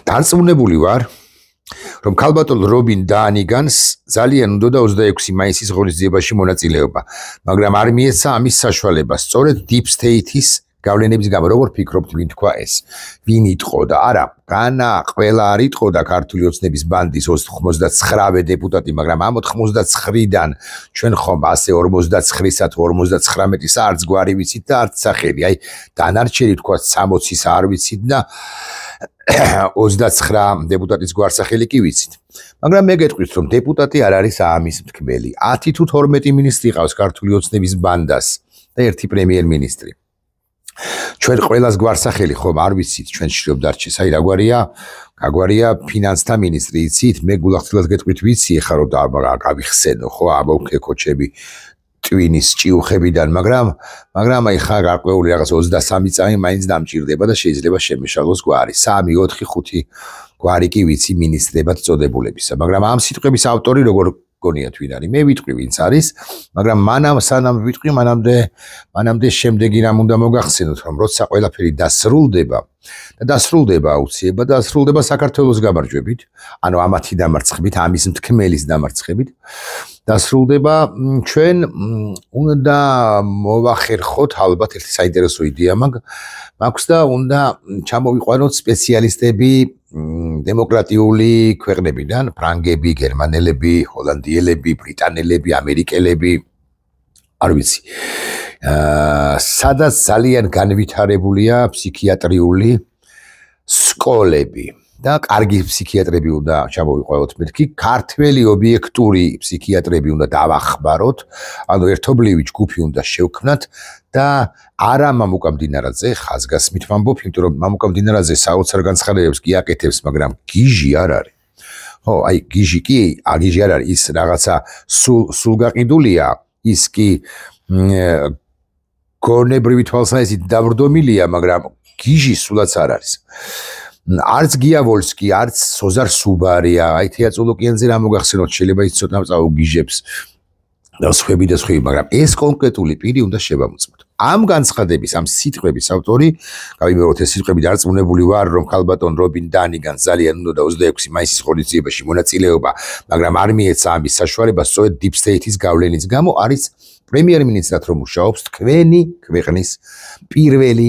დარწმუნებული ვარ, რომ ქალბატონ რობინ დაანიგანს ძალიან უნდა 26 მაისის ღონისძიებაში მონაწილეობა, მაგრამ არ მიეცა ამის საშუალება. სწორედ Deep State-ის გავლენების გამო, როგორ ფიქრობთ, ვინ თქვა ეს? ვინ იტყოდა? არა, განა ყველა არ იტყოდა ქართული ოცნების ბანდის 99-ვე დეპუტატი, მაგრამ ამ 99-დან ჩვენ ხომ ასე 49-სა თუ 59-ის არც გვარი ვიცით და არც სახელი. აი, დანარჩენი თქვა 60-ის არ ვიცით და 29 დეპუტატის გვარსახელი კი ვიცით. მაგრამ მე გეტყვით, რომ დეპუტატი არ არის ამის მთქმელი. 10 თუ 12 მინისტრი ყავს ქართული ოცნების ბანდას და ერთი პრემიერ-მინისტრი. ჩვენ ყველას გვარსახელი ხომ არ ვიცით, ჩვენ შრობ დარჩეს. აი, რაგვარია ფინანსთა მინისტრი, იცით? მე გულახდილად გეტყვით, ვიცი ეხლა რომ გავიხსენო, ხო, ამოვქე კოჩები ტვინის ჭიუხებიდან, მაგრამ აი ხა გარკვეული რაღაც 23 წამი მაინც დამჭირდება და შეიძლება შემეშალოს გვარი. 3, 4, 5 გვარი კი ვიცი მინისტრებად წოდებულებისა, მაგრამ ამ სიტყვების ავტორი როგორ გონიათ ვინ არის? მე ვიტყვი ვინც არის, მაგრამ სანამ ვიტყვი, მანამდე შემდეგი რამ უნდა მოგახსენოთ, რომ როცა ყველაფერი დასრულდება და დასრულდება აუცილებლად, დასრულდება საქართველოს გამარჯვებით, ანუ ამათი დამარცხებით, ამის მთქმელის დამარცხებით. დასრულდება ჩვენ უნდა მოვახერხოთ ალბათ ერთი საინტერესო იდეა მაქვს და უნდა ჩამოვიყვანოთ სპეციალისტები დემოკრატიული ქვეყნებიდან, ფრანგები, გერმანელები, ჰოლანდიელები, ბრიტანელები, ამერიკელები, არ ვიცი. სადაც ძალიან განვითარებულია ფსიქიატრიული სკოლები და კარგი ფსიქიატრები უნდა ჩამოვიყვანოთ მეთქი, ქართველი ობიექტური ფსიქიატრები უნდა დავახმაროთ, ანუ ერთობლივი ჯგუფი უნდა შევქმნათ და არა მამუკა მდინარაძე, ხაზგასმით ვამბობ, იმიტომ რომ მამუკა მდინარაძე საოცარ განცხადებებს კი აკეთებს, მაგრამ გიჟი არ არის. ხო, აი გიჟი არ არის, ის რაღაცა სულ გაყიდულია, ის კი გონებრივი თვალსაზრისით დავრდომილია, მაგრამ გიჟი სულაც არ არის. არც გიავოლსკი, არც სოზარ სუბარია, აი თეატრულოკიანზე რა მოგახსენოთ, შეიძლება ის ცოტა წაუგიჟებს და სხვები, მაგრამ ეს კონკრეტული პირი უნდა შევამოწმოთ. ამ განცხადების, ამ სიტყვების ავტორი, გავიმეოროთ, ეს სიტყვები დარწმუნებული ვარ, რომ ქალბატონ რობინ დაანიგანს ძალიან უნდა 26 მაისის ღონისძიებაში მონაწილეობა, მაგრამ არ მიეცა ამის საშუალება, სწორედ Deep State-ის გავლენის გამო არის პრემიერ-მინისტრად რომ მუშაობს თქვენი ქვეყნის პირველი,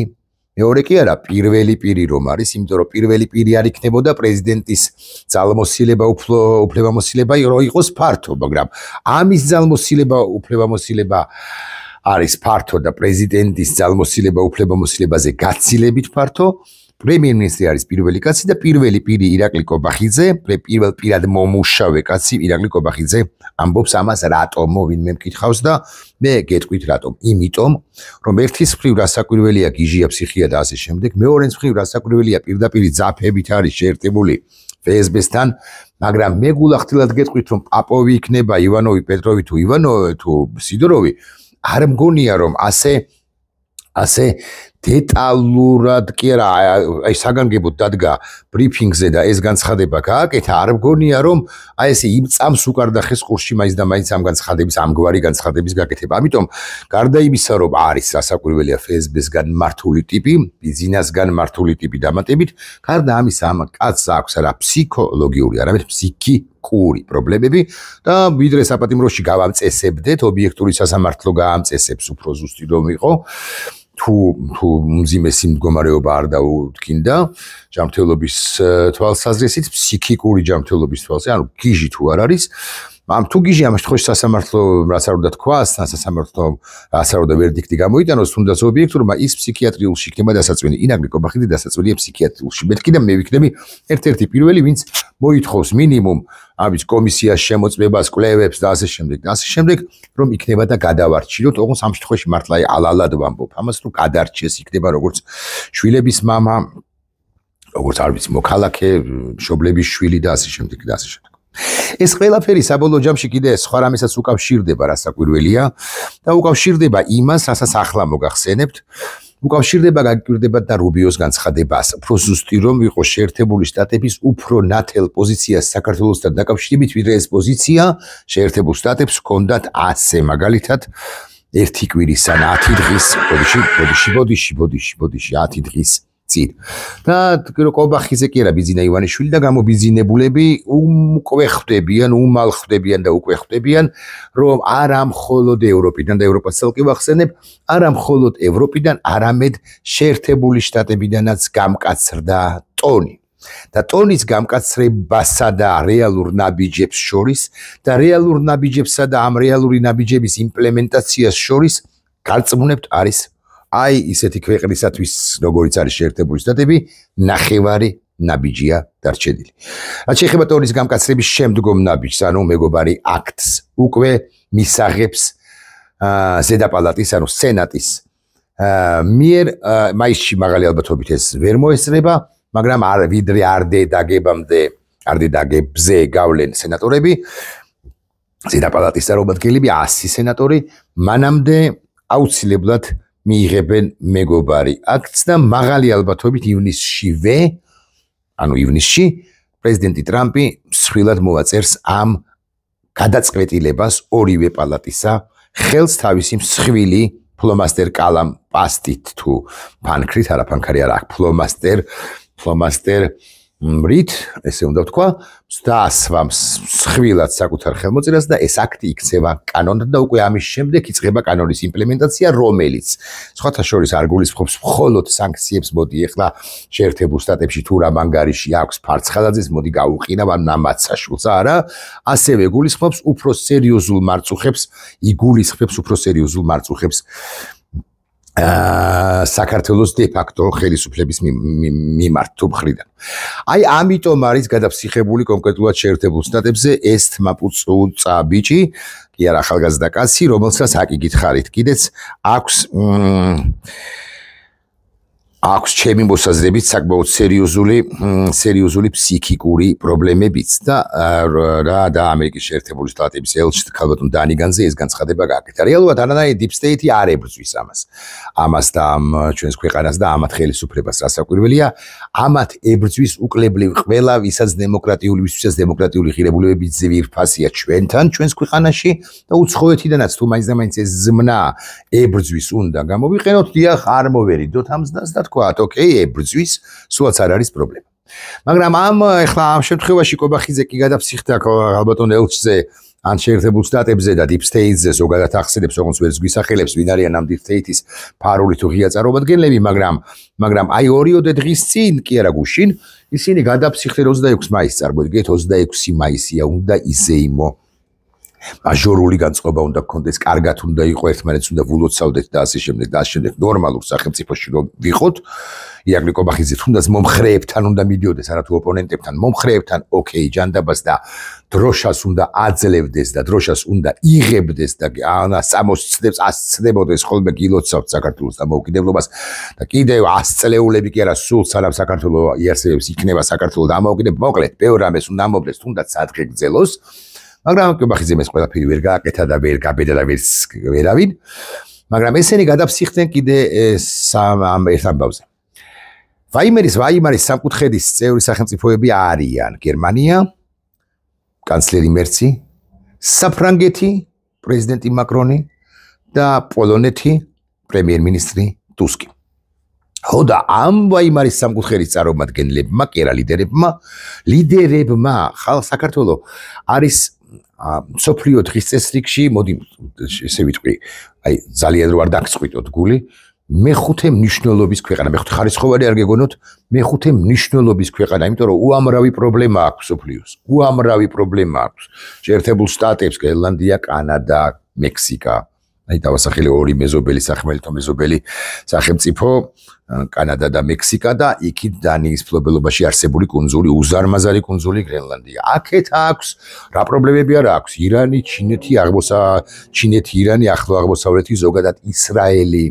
მეორე კი არა, პირველი პირი რომ არის, იმიტომ რომ პირველი პირი არ იქნებოდა პრეზიდენტის ძალმოსილება, უფლებამოსილება იყოს ფართო, მაგრამ ამის ძალმოსილება, უფლებამოსილება არის ფართო და პრეზიდენტის ძალმოსილება, უფლებამოსილებაზე გაცილებით ფართო. პრემიერ-მინისტრი არის პირველი კაცი და პირველი პირი ირაკლი კობახიძე, პირველ პირად მომუშავე კაცი ირაკლი კობახიძე ამბობს ამას რატომ ვინმე მკითხავს და მე გეტყვით რატომ. იმიტომ, რომ ერთის მხრივ რასაკვირველია გიჟია ფსიქია და ასე შემდეგ, მეორეს მხრივ რასაკვირველია პირდაპირი ძაფებით არის შეერთებული FSB-სთან, მაგრამ მე გულახდილად გეტყვით, რომ პაპოვი იქნება ივანოვი, პეტროვი თუ სიდოროვი, არ მგონია რომ ასე დეტალურად კი არა, აი საგანგებოდ დადგა ბრიფინგზე და ეს განცხადება გააკეთა, არ მგონია რომ აი ესე იმ წამს უკარდა ხეს ყურში მაინც და მაინც ამ განცხადების, ამგვარი განცხადების გაკეთება. ამიტომ გარდა იმისა, რომ არის რასაკვირველია FSB-სგან მართული ტიპი, ბიზნესგან მართული ტიპი დამატებით, გარდა ამისა ამ კაცს აქვს არა ფსიქოლოგიური, არამედ ფსიქიკური პრობლემები და ვიდრე საპატიმროში გავამწესებდეთ, ობიექტური სასამართლო გაამწესებს უფრო ზუსტი რომ იყო. თუ მძიმესი მდგომარეობა არ დაუდგინდა ჯანმრთელობის თვალსაზრისით, ფსიქიკური ჯანმრთელობის თვალსაზრისით, ანუ გიჟი თუ არ არის, თუ გიჟი ამ შემთხვევაში სასამართლო რაც არ უნდა თქვას, სასამართლო რაც არ უნდა ვერდიქტი გამოიტანოს, თუნდაც ობიექტურმა ის ფსიქიატრიულში იქნება დასაწვენი. ირაკლი კობახიძე დასაწვენია ფსიქიატრიულში. მეთქი და მე ვიქნები ერთ-ერთი პირველი, ვინც მოითხოვს მინიმუმ ამის კომისიას შემოწმებას, კვლევებს და ასე შემდეგ, რომ იქნება და გადავარჩინოთ, ოღონდ ამ შემთხვევაში მართლა ალალად ვამბობ ამას, რომ გადარჩეს იქნება როგორც შვილების მამა, როგორც არ ვიცი, მოქალაქე, მშობლების შვილი და ასე შემდეგ. ეს ყველაფერი საბოლოო ჯამში კიდე სხვა რამესაც უკავშირდება, რასაკვირველია და უკავშირდება იმას, რასაც ახლა მოგახსენებთ. უკავშირდება გაგიკვირდება და რუბიოს განცხადებას, უფრო ზუსტი რომ იყოს შეერთებული შტატების უფრო ნათელ პოზიციას საქართველოსთან დაკავშირებით, ვიდრე ეს პოზიცია შეერთებულ შტატებს ჰქონდათ ასე მაგალითად ერთი კვირის ან 10 დღის, ბოდიში 10 დღის წინ. და კობახიზე კი არა ბიძინა ივანიშვილი და გამობიძინებულები უკვე ხვდებიან, უმალ ხვდებიან და უკვე ხვდებიან, რომ არა მხოლოდ ევროპიდან და ევროპას ცალკე ვახსენებ, არა მხოლოდ ევროპიდან, არამედ შეერთებული შტატებიდანაც გამკაცრდა ტონი. და ტონის გამკაცრებასა და რეალურ ნაბიჯებს შორის და რეალურ ნაბიჯებსა და ამ რეალური ნაბიჯების იმპლემენტაციას შორის გარწმუნებთ არის აი ისეთი ქვეყნისათვის როგორიც არის შეერთებული შტატები ნახევარი ნაბიჯია დარჩენილი. რაც შეეხება ტონის გამკაცრების შემდგომ ნაბიჯს, ანუ მეგობარი აქტს უკვე მისაღებს ზედაპალატის, ანუ სენატის მიერ მაისში მაღალი ალბათობით ეს ვერ მოესწრება, მაგრამ ვიდრე არ დაგებებზე გავლენ სენატორები, ზედაპალატის წარმომადგენლები 100 სენატორი, მანამდე აუცილებლად მიიღებენ მეგობარი აქტს და მაღალი ალბათობით ივნისში პრეზიდენტი ტრამპი მსხვილად მოვაწერს ამ გადაწყვეტილებას ორივე პალატისა ხელს თავისი მსხვილი ფლომასტერ კალამ პასტით თუ ფანქრით, არა ფანქარი არა აქვს ფლომასტერ მრით, ესე უნდა ვთქვა, დაასვამს მსხვილად საკუთარ ხელმოწერას და ეს აქტი იქცევა კანონად და უკვე ამის შემდეგ იწყება კანონის იმპლემენტაცია, რომელიც სხვათა შორის არ გულისხმობს მხოლოდ სანქციებს, მოდი ეხლა შეერთებულ შტატებში თუ რა მანგარიში აქვს ფარცხალაძეს, მოდი გავუყინავ ან ნამაც საშულს, არა, ასევე გულისხმობს უფრო სერიოზულ მარწუხებს საქართველოს დე-ფაქტო ხელისუფლების მიმართ თუ მხრიდან. აი ამიტომ არის გადაფსიხებული კონკრეტულად შეერთებულ შტატებზე ეს თმაპუწუწა ბიჭი, კი არა ახალგაზრდა კაცი, რომელსაც აკი გითხარით, კიდეც აქვს ჩემი მოსაზრებით საკმაოდ სერიოზული ფსიქიკური პრობლემებიც და ამერიკის შეერთებული შტატების ელჩი ქალბატონ დანი განზე ეს განცხადება გააკეთა. რეალურად არანაირი deep state არ ებრძვის ამას და ჩვენს ქვეყანას და ამათ ხელისუფლებას რასაკვირველია, ამათ ებრძვის უკლებლივ ყველა ვისაც დემოკრატიული ღირებულებები ძვირფასია ჩვენს ქვეყანაში და უცხოეთიდანაც თუ მაინც და მაინც ეს ზმნა ებრძვის უნდა გამოვიყენოთ, დიახ არ მოვერიდოთ ამ ზნას და ოკეი, ებრძვის, სულაც არ არის პრობლემა. მაგრამ ეხლა ამ შემთხვევაში კობახიძე კი გადაფსიხდა ქალბატონ ელჩზე ან შეერთებულ შტატებზე და deep state-ზე ზოგადად ახსენებს, როგორც ვერც გვისახელებს, ვინ არიან ამ deep state-ის ფარული თუ ღია წარმომადგენლები, მაგრამ აი 2 დღის წინ კი არა გუშინ, ისინი გადაფსიხდნენ 26 მაისს, წარმოიდგინეთ, 26 მაისია, უნდა იზეიმო. მაჟორული განწყობა უნდა გქონდეს, კარგად უნდა იყო, ერთმანეთს უნდა ვულოცავდეთ და ასე შემდეგ, ნორმალურ სახელმწიფოში რომ ვიყოთ. იაკლი კობახიძე თუნდაც მომხრეებთან უნდა მიდიოდეს, არა თუ ოპონენტებთან, მომხრეებთან, ოკეი, ჯანდაბას და დროშას უნდა აძლევდეს და დროშას უნდა იღებდეს და სამოსცდებს ასწდებოდეს ხოლმე გილოცავთ საქართველოს დამოუკიდებლობას და კიდევ 100 წლეულები კი არა, სულ სანამ საქართველოს იარსებებს იქნება საქართველოს დამოუკიდებლობა, მოკლედ, ბევრ რამეს უნდა მომდეს, თუნდაც სადღე გძელოს. მაგრამ კობახიძემ ეს ყველაფერი ვერ გააკეთა და ვერ გაბედა და ვერავინ, მაგრამ ესენი გადაფსიხდნენ კიდე ამ ერთ ამბავზე. ვაიმარის სამკუთხედის წევრი სახელმწიფოები არიან გერმანია, კანცლერი მერცი, საფრანგეთი, პრეზიდენტი მაკრონი და პოლონეთი, პრემიერ-მინისტრი ტუსკი. ხო და ამ ვაიმარის სამკუთხედის წარმომადგენლებმა, კი არა ლიდერებმა, საქართველოს არის სოფლიო დღის წესრიგში, მოდი ესე ვიტყვი, აი ძალიან რო არ დაგწყვიტოთ გული, მეხუთე მნიშვნელობის ქვეყანა, მეხუთე ხარისხოვანი არ გეგონოთ, მეხუთე მნიშვნელობის ქვეყანა, იმიტომ რომ უამრავი პრობლემა აქვს სოფლიოს, უამრავი პრობლემა აქვს. შეერთებულ შტატებს, გრენლანდია, კანადა, მექსიკა, აი დავასახელე 2 მეზობელი სახმელეთო მეზობელი სახელმწიფო, კანადა და მექსიკა და იქით დანიის ფლობელობაში არსებული კუნძული, უზარმაზარი კუნძული გრენლანდია. აქეთ აქვს რა პრობლემები არა აქვს? ირანი, ჩინეთი, ირანი, ახლო აღმოსავლეთი, ზოგადად ისრაელი,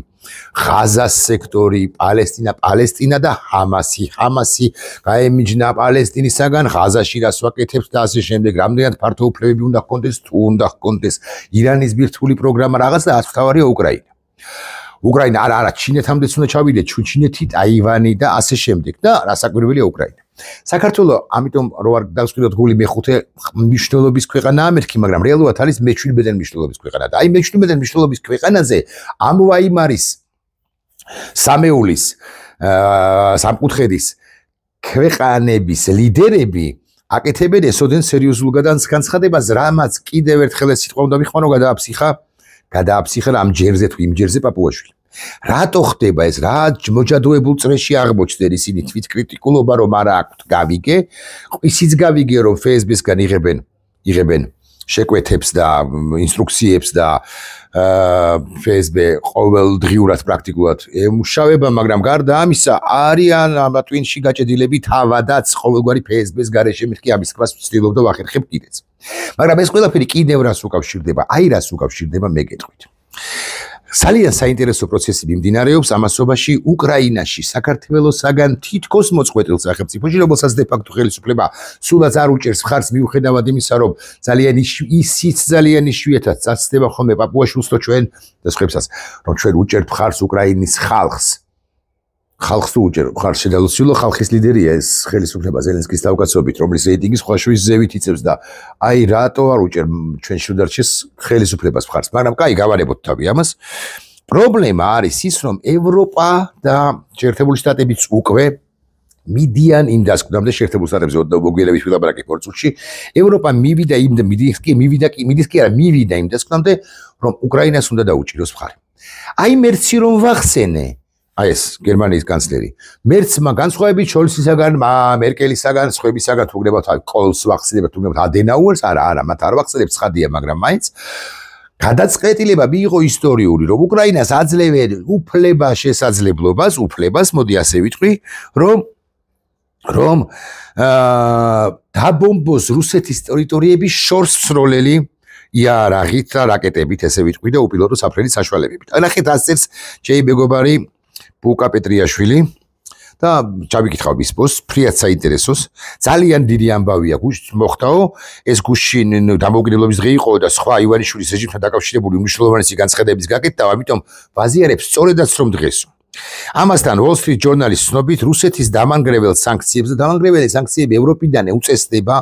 ღაზას სექტორი, პალესტინა და ჰამასი გაემიჯნა პალესტინისაგან, ღაზაში რას ვაკეთებს და ასე შემდეგ, რამდენად ფართო უფლებები უნდა ჰქონდეს, თუ უნდა ჰქონდეს, ირანის ბირთვული პროგრამა რაღაც და ასთავარია უკრაინა, არა, ჩინეთამდეც უნდა ჩავიდე, ჩინეთი, ტაივანი და ასე შემდეგ და რასაკვირველია უკრაინა. საქართველოს ამიტომ რო არ დავსყიდოთ გული მეხუთე მნიშვნელობის ქვეყანაა მეთქი, მაგრამ რეალურად არის მე-17 მნიშვნელობის ქვეყანა და აი მე-17 მნიშვნელობის ქვეყანაზე ამ ვაიმარის სამეულის სამკუთხედის ქვეყანების ლიდერები აკეთებენ ესოდენ სერიოზულ განცხადებას, რამაც კიდევ ერთხელ ეს სიტყვა უნდა ვიხმარო, გადააფსიხე ამ ჯერზე თუ იმ ჯერზე პაპუაშვილი. რატო ხდება ეს? რა მოჯადოებულ წრეში აღმოჩნდნენ ისინი თვითკრიტიკულობა, რომ არა აქვთ გავიგე, ისიც გავიგე, რომ FSB-სგან იღებენ შეკვეთებს და ინსტრუქციებს და FSB ყოველდღიურად პრაქტიკულად ემუშავება, მაგრამ გარდა ამისა არიან ამ ტვინში გაჭედილები თავადაც ყოველგვარი FSB-ს გარეშე მეთქი ამის ქვას ვცდილობ და ვახერხებ კიდეც. მაგრამ ეს ყველაფერი კიდევ რას უკავშირდება? რას უკავშირდება მე გეტყვით. ძალიან საინტერესო პროცესი მიმდინარეობს ამასობაში უკრაინაში, საქართველოსაგან თითქოს მოწყვეტილ სახელმწიფოში, რომელსაც დე ფაქტო ხელისუფლება სულაც არ უჭერს მხარს მიუხედავად იმისა, რომ ისიც ძალიან იშვიათად წასდება ხოლმე პაპუაშვილს და ჩვენ და სხვებსაც, რომ ჩვენ უჭერთ მხარს უკრაინის ხალხს თუ უჭერ მხარს შედალოცილო ხალხის ლიდერია ეს ხელისუფლება ზელენსკის თავკაცობით, რომლის რეიტინგი სხვა შვილის ზევით იწევს და რატო არ უჭერ ჩვენ შუდარჩეს ხელისუფლებას მხარს, მაგრამ კაი გავარებოთ თავი ამას. პრობლემა არის ის, რომ ევროპა და შეერთებული შტატებიც უკვე მიდიან იმ დასკვნამდე შეერთებულ შტატებზე მოგვიანებით ვილაპარაკებ 2 წუთში. ევროპა მივიდა იმ დასკვნამდე, რომ უკრაინას უნდა დაუჭიროს მხარი. მერცი რომ ვახსენე ეს გერმანიის კანცლერი. მერცმა განსხვავებით შოლცისაგან, მერკელისაგან, სხვებისაგან თუ გნებავთ კოლს ვახსენებთ, თუ გნებავთ ადენაუერს, არა, მათ არ ვახსენებთ, ცხადია, მაგრამ მაინც გადაწყვეტილება მიიღო ისტორიული, რომ უკრაინას აძლევენ უფლებას, მოდი ასე ვიტყვი, რომ დაბომბოს რუსეთის ტერიტორიების შორს მსროლელი იარაღით და რაკეტებით, ესე ვიტყვი და უპილოტო საფრენის საშუალებებით. ნახეთ, ასეც ჩემი მეგობარი ბუკა პეტრიაშვილი და ჩავიკითხავ მის პოსტს, ფრიად საინტერესოს. ძალიან დიდი ამბავი აქვს, მოხდაო, ეს გუშინ დამოუკიდებლობის დღე იყო და სხვა ივანიშვილის რეჟიმთან დაკავშირებული უმნიშვნელოვანესი განცხადებების გაკეთდა, ამიტომ ვაზიარებს სწორედაც რომ დღესო. ამასთან Wall Street Journal-ის ცნობით, რუსეთის დამანგრეվել სანქციებს და დამანგრეველი სანქციები ევროპიდან უწესდება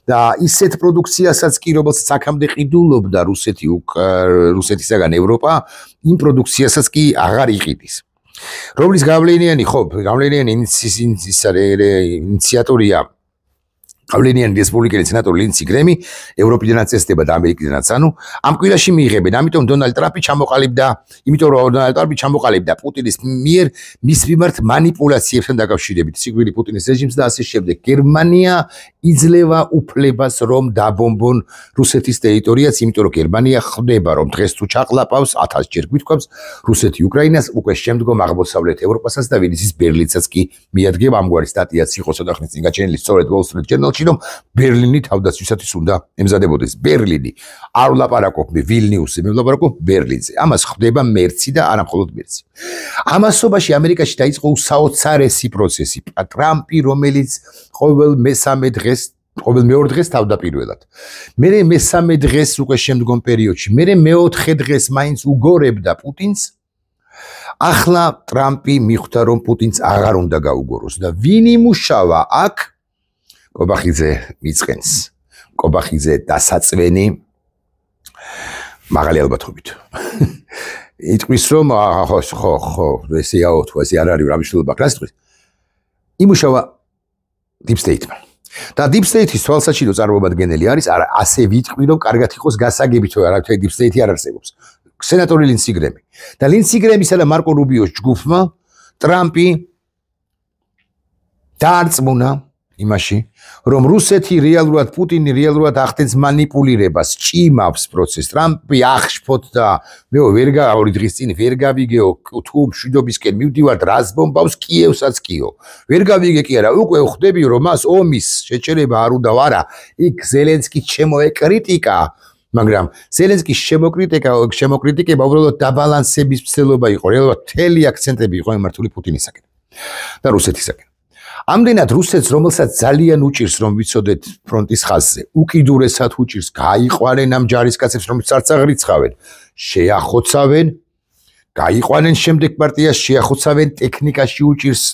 და ისეთ პროდუქციასაც კი, რომელსაც აქამდე ყიდულობდა რუსეთისაგან ევროპა, იმ პროდუქციასაც კი აღარ იყიდის. რომლის გავლენიანი ინიციატორია გავლენიანი რესპუბლიკელი სენატორი ლინცი გრემი ევროპიდანაც წესდება და ამერიკიდანაც, ამ კვირაში მიიღებენ, ამიტომ დონალდ ტრამპი ჩამოყალიბდა პუტინის მიერ მის მიმართ მანიპულაციებთან დაკავშირებით, სიკვდილი პუტინის რეჟიმს და ასე შემდეგ. გერმანია იძლევა უფლებას, რომ დაბომბონ რუსეთის ტერიტორიაც, იმიტომ რომ გერმანია ხვდება, რომ დღეს თუ ჩაყლაპავს 1000 ჯერ გვითქვამს რუსეთი უკრაინას, უკვე შემდგომ აღმოსავლეთ ევროპასაც და ვენეციის ბერლინსაც კი მიადგება. ამგვარი სტატიაც იყო ცოტა ხნის წინ გაჩენილი სწორედ Wall Street Journal-ში, რომ ბერლინი თავდაცვისათვის უნდა ემზადებოდეს. ბერლინი არ ვლაპარაკობ მე ვილნიუსზე, მე ვლაპარაკობ ბერლინზე. ამას ხვდება მერცი და არა მხოლოდ მერცი. ამასობაში ამერიკაში დაიწყო საოცარესი პროცესი. ტრამპი, რომელიც ყოველ მეორე დღეს თავდაპირველად. მერე მესამე დღეს უკვე შემდგომ პერიოდში, მერე მეოთხე დღეს მაინც უგორებდა პუტინს. ახლა ტრამპი მიხვდა, რომ პუტინს აღარ უნდა გაუგოროს და ვინ იმუშავა აქ? კობახიძე მიწყენს. კობახიძე დასაწვენი მაღალი ალბათობით. იტყვის რომ ხო, ესეაო თუ ესე არ არის რა მნიშვნელობა აქვს, რას იმუშავა Deep State-მა. და Deep State-ის თვალსაჩინო წარმომადგენელი არის, არა, ასე ვიტყვი, რომ კარგად იყოს გასაგებით, რომ არავითარი Deep State-ი არ არსებობს. სენატორი ლინცი გრემი. და ლინცი გრემისა და მარკო რუბიოს ჯგუფმა ტრამპი დაარწმუნა იმაში, რომ პუტინი რეალურად ახდენს მანიპულირებას, ჭიმავს პროცესს. ტრამპი აღშფოთ და მე ორი დღის წინ ვერ გავიგეო თუ მშვიდობისკენ მივდივართ, რას ბომბავს კიევსაც კიო. ვერ გავიგე კი არა, უკვე ხვდები, რომ მას ომის შეჩერება არ უნდა ვარა. იქ ზელენსკის შემოეკრიტიკა, მაგრამ ზელენსკის შემოკრიტიკება უბრალოდ დაბალანსების მცდელობა იყო, რეალურად მთელი აქცენტები იყო მიმართული პუტინისაკენ და რუსეთისაკენ. ამდენად რუსეთს, რომელსაც ძალიან უჭირს, რომ ვიცოდეთ ფრონტის ხაზზე, უკიდურესად უჭირს, გაიყვანენ ამ ჯარისკაცებს, რომლებიც არც აღრიცხავენ, შეახოცავენ, გაიყვანენ შემდეგ პარტიას, შეახოცავენ, ტექნიკაში უჭირს,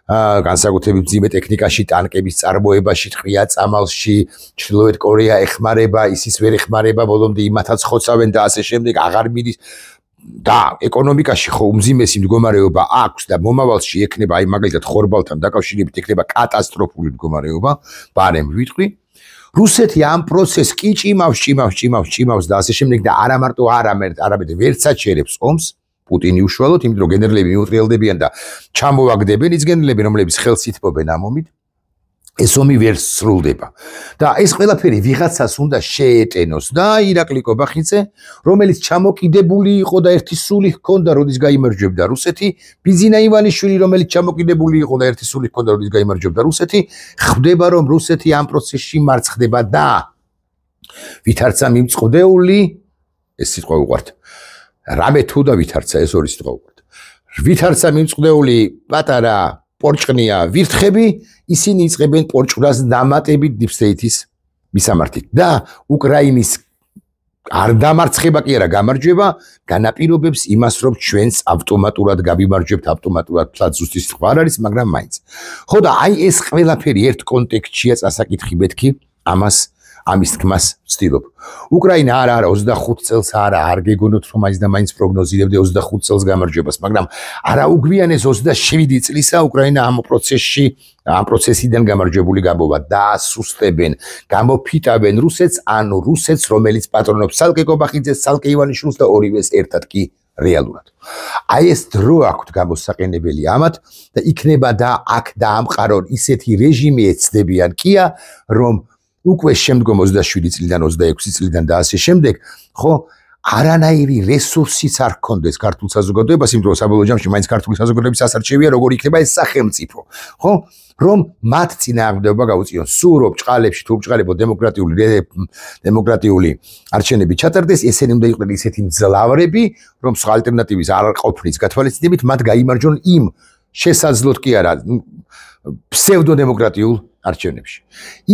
განსაკუთრებით მძიმე ტექნიკაში, ტანკების წარმოებაში, ტყვია წამალში, ჩრდილოეთ კორეა ეხმარება, ისიც ვერ ეხმარება, ბოლომდე იმათაც ხოცავენ და ასე შემდეგ, აღარ მიდის. და ეკონომიკაში ხო უმძიმესი მდგომარეობა აქვს და მომავალში ექნება აი მაგალითად ხორბალთან დაკავშირებით ექნება კატასტროფული მდგომარეობა, ბარემ ვიტყვი. რუსეთი ამ პროცესს კი ჭიმავს და ასე შემდეგ და არა მარტო არამედ ვერც აჩერებს ომს პუტინი უშუალოდ, იმიტომ რომ გენერლები მიუტრიალდებიან და ჩამოვაგდებენ ის გენერლები, რომლებიც ხელს ითმობენ ამ ომით. ეს ომი ვერ სრულდება და ეს ყველაფერი ვიღაცას უნდა შეეტენოს და ირაკლი კობახიძე, რომელიც ჩამოკიდებული იყო და ერთი სული ჰქონდა, როდის გაიმარჯვებდა რუსეთი, ბიზინა ივანიშვილი, რომელიც ჩამოკიდებული იყო და ერთი სული ჰქონდა, როდის გაიმარჯვებდა რუსეთი, ხვდება რომ რუსეთი ამ პროცესში მარცხდება და ვითარცა მიმწყდეული, ეს სიტყვა უყვართ. რამე თუ და ვითარცა, ეს ორი სიტყვა უყვართ. ვითარცა მიმწყდეული პატარა პორჭყნია ვირთხები, ისინი იწყებენ პორჭყრას დამატებით დიპსტეიტის მისამართით და უკრაინის არ დამარცხება კი არა გამარჯვება განაპირობებს იმას, რომ ჩვენს ავტომატურად გავიმარჯვებთ, ავტომატურად თლაც ზუსტი სიტყვა არ არის, მაგრამ მაინც. ხო და აი ეს ყველაფერი ერთ კონტექსტშია წასაკითხი მეთქი ამის თქმას ვცდილობ. უკრაინა არა 25 წელს არ გეგონოთ რომ მაინც და მაინც პროგნოზირებდა 25 წელს გამარჯვებას, მაგრამ არა უგვიანეს 27 წლისა უკრაინა ამ პროცესიდან გამარჯვებული გამოვა და ასუსტებენ, გამოფიტავენ რუსეთს, ანუ რუსეთს, რომელიც პატრონობს სალკე კობახიძეს, სალკე ივანიშვილს და ორივეს ერთად კი რეალურად. აი ეს დრო აქვთ გამოსაყენებელი ამათ და იქნება და აქ დაამყარონ ისეთი რეჟიმი ეცდებიან კია, რომ უკვე შემდგომ 27 წლიდან 26 წლიდან და ასე შემდეგ, ხო, არანაირი რესურსიც არ ჰქონდეს ქართულ საზოგადოებას, იმიტომ რომ საბოლოო ჯამში მაინც ქართული საზოგადოების ასარჩევია, როგორ იქნება ეს სახელმწიფო, ხო? რომ მათ წინააღმდეგობა გაუწიონ. სულ რო ბჭყალებში თუ ბჭყალებო დემოკრატიული არჩევნები ჩატარდეს, ესენი უნდა იყვნენ ისეთი მძლავრები, რომ სხვა ალტერნატივის არ ყოფნის გათვალისწინებით მათ გაიმარჯვონ იმ შესაძლოდ კი არა ფსევდოდემოკრატიულ არჩევნებში.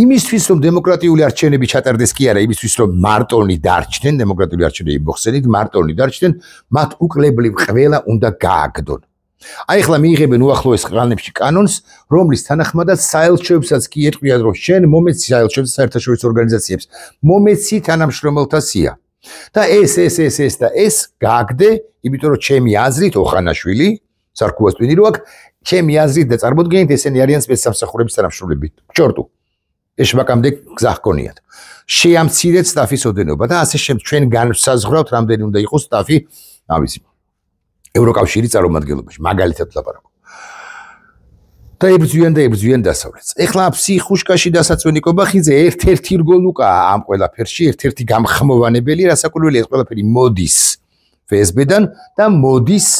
იმისთვის რომ დემოკრატიული არჩევნები ჩატარდეს კი არა, იმისთვის რომ მარტონი დარჩნენ, დემოკრატიული არჩევნები მოხსენით, მარტონი დარჩნენ, მათ უკლებლივ ყველა უნდა გააგდონ. აი ახლა მიიღებენ უახლოეს ხანებში კანონს, რომლის თანახმადაც საელჩოებსაც კი ეტყვიან, რომ შენ მომეცი საელჩოებს საერთაშორისო ორგანიზაციებს, მომეცი თანამშრომელთა სია. და ეს გააგდე, იმიტომ რომ ჩემი აზრით ოხანაშვილი, სარქუას ტვინი რო აქ ჩემი აზრით და წარმოდგენით ესენი არიან სპეცსამსახურების თანამშრომლები. ჩორტუ. ეშმაკამდე გზა ჰქონიათ. შეამცირეთ სტაფის ოდენობა და ასე შემდეგ ჩვენ განსაზღვრავთ რამდენი უნდა იყოს სტაფი ამისი ევროკავშირის წარმომადგენლობაში, მაგალითად ლაპარაკობ. და ებრძვიან დასავლეთს. ეხლა ფსიხუშკაში დასაწვენი კობახიძე ერთ-ერთი რგოლუკაა ამ ყველაფერში, ერთ-ერთი გამხმოვანებელი, რასაკვირველია ეს ყველაფერი მოდის FSB-დან და მოდის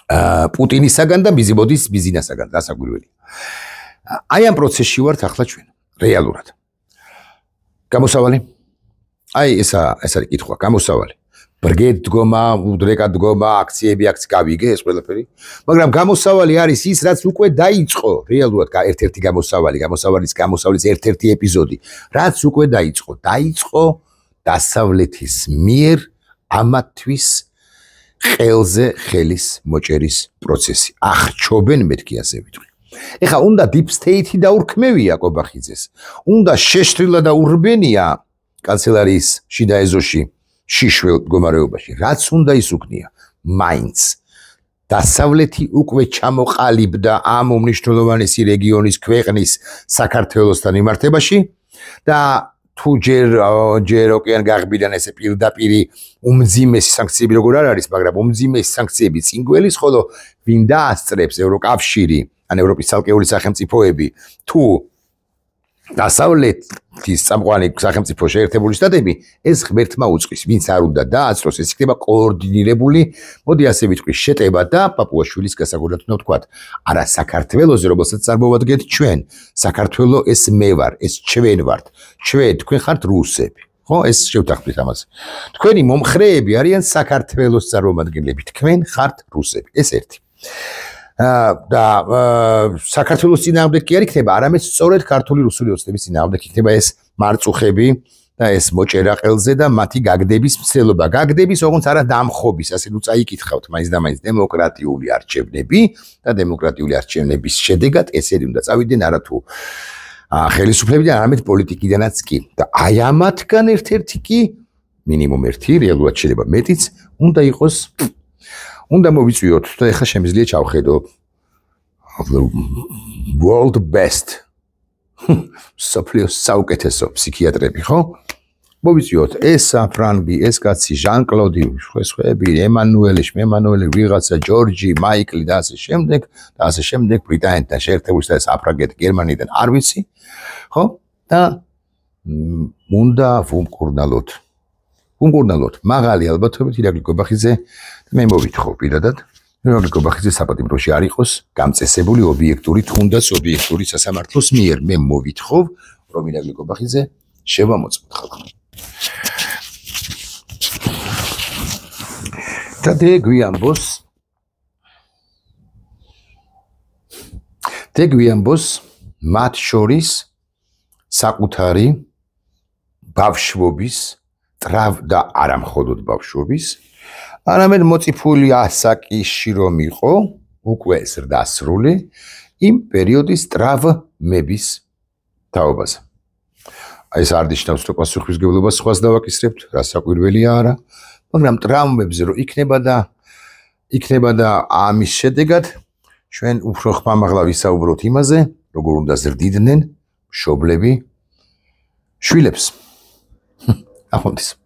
პუტინისაგან და მოდის ბიზინასაგან, რასაკვირველია. აი ამ პროცესში ვართ ახლა ჩვენ, რეალურად. გამოსავალი? აი ეს არის კითხვა, გამოსავალი. ბრგედ დგომა, უდრეკად დგომა, აქციები გავიგე ეს ყველაფერი. მაგრამ გამოსავალი არის ის, რაც უკვე დაიწყო, რეალურად ერთ-ერთი გამოსავლის ერთ-ერთი ეპიზოდი, რაც უკვე დაიწყო. დაიწყო დასავლეთის მიერ ამათვის ხელზე ხელის მოჭერის პროცესი. აღჩობენ მეთქი ასე ვიტყვი. ეხლა უნდა deep state-ი დაურქმევია კობახიძეს. უნდა შეშტრილა და ურბენია კანცელარიის შიდა ეზოში, შიშველ მდგომარეობაში. რაც უნდა ის უკნია, მაინც დასავლეთი უკვე ჩამოყალიბდა ამ უმნიშვნელოვანესი რეგიონის ქვეყნის საქართველოსთან მიმართებაში და თუ ჯერ ოკეან გაღბიდან ესე პირდაპირი უმძიმესი სანქციები როგორ არ არის, მაგრამ უმძიმესი სანქციები წინ გველის, ხოლო ვინ დაასწრებს ევროკავშირი, ან ევროპის ცალკეული სახელმწიფოები, თუ დასავლეთის წამყვანი სახელმწიფო შეერთებული შტატები, ეს ღმერთმა უწყის, ვინც არ უნდა დაასწროს, ეს იქნება კოორდინირებული, მოდი ასე ვიტყვი, შეტევა და პაპუაშვილის გასაგონად უნდა ვთქვათ, არა საქართველოზე, რომელსაც წარმოვადგენთ ჩვენ, საქართველო ეს მე ვარ, ეს ჩვენ ვართ, თქვენ ხართ რუსები, ხო, ეს შევთანხმდით ამას. თქვენი მომხრეები არიან საქართველოს წარმომადგენლები, თქვენ ხართ რუსები, ეს ერთი. და საქართველოს წინააღმდეგ კი არ იქნება, არამედ სწორედ ქართული რუსული ოცნების წინააღმდეგ იქნება ეს მარწუხები და ეს მოჭერა ყელზე და მათი გაგდების მცდელობა. გაგდების, ოღონდ არა დამხობის, ასე ნუ წაიკითხავთ მაინც და მაინც დემოკრატიული არჩევნები და დემოკრატიული არჩევნების შედეგად ესენი უნდა წავიდნენ არათუ ხელისუფლებიდან, არამედ პოლიტიკიდანაც კი. და აი ამათგან ერთ-ერთი კი მინიმუმ 1, რეალურად შეიძლება მეტიც, უნდა იყოს, უნდა მოვიწვიოთ და ეხლა შემიძლია ჩავხედო world best სოფლიოს საუკეთესო ფსიქიატრები, ხო? მოვიწვიოთ ესა ფრანგი, ეს კაცი, ჟან-კლოდი, სხვები, ემანუელი, ვიღაცა, ჯორჯი, მაიკლი და ასე შემდეგ, ბრიტანეთთან შეერთებული შტატების, აფრაგეთ, გერმანიიდან არ ვიცი, ხო? და უნდა ვუმკურნალოთ. მაღალი ალბათობით ირაკლი გობახიძე მე მოვითხოვ პირადად. ირაკლი გობახიძე საპატიმროში არ იყოს გამწესებული ობიექტური, თუნდაც ობიექტური სასამართლოს მიერ. მე მოვითხოვ, რომ ირაკლი გობახიძე შევამოწმოთ ხალხს. და გვიამბოს მათ შორის საკუთარი ბავშვობის და არა მხოლოდ ბავშვობის, არამედ მოწიფული ასაკში რომ იყო, უკვე ზრდასრული, იმ პერიოდის ტრავმების თაობაზე. ეს არ ნიშნავს, რომ პასუხისმგებლობას სხვას დავაკისრებთ, რასაკვირველია არა, მაგრამ ტრავმებზე რო იქნება და ამის შედეგად ჩვენ უფრო ხმამაღლა ვისაუბროთ იმაზე, როგორ უნდა ზრდიდნენ მშობლები შვილებს. ახონდის.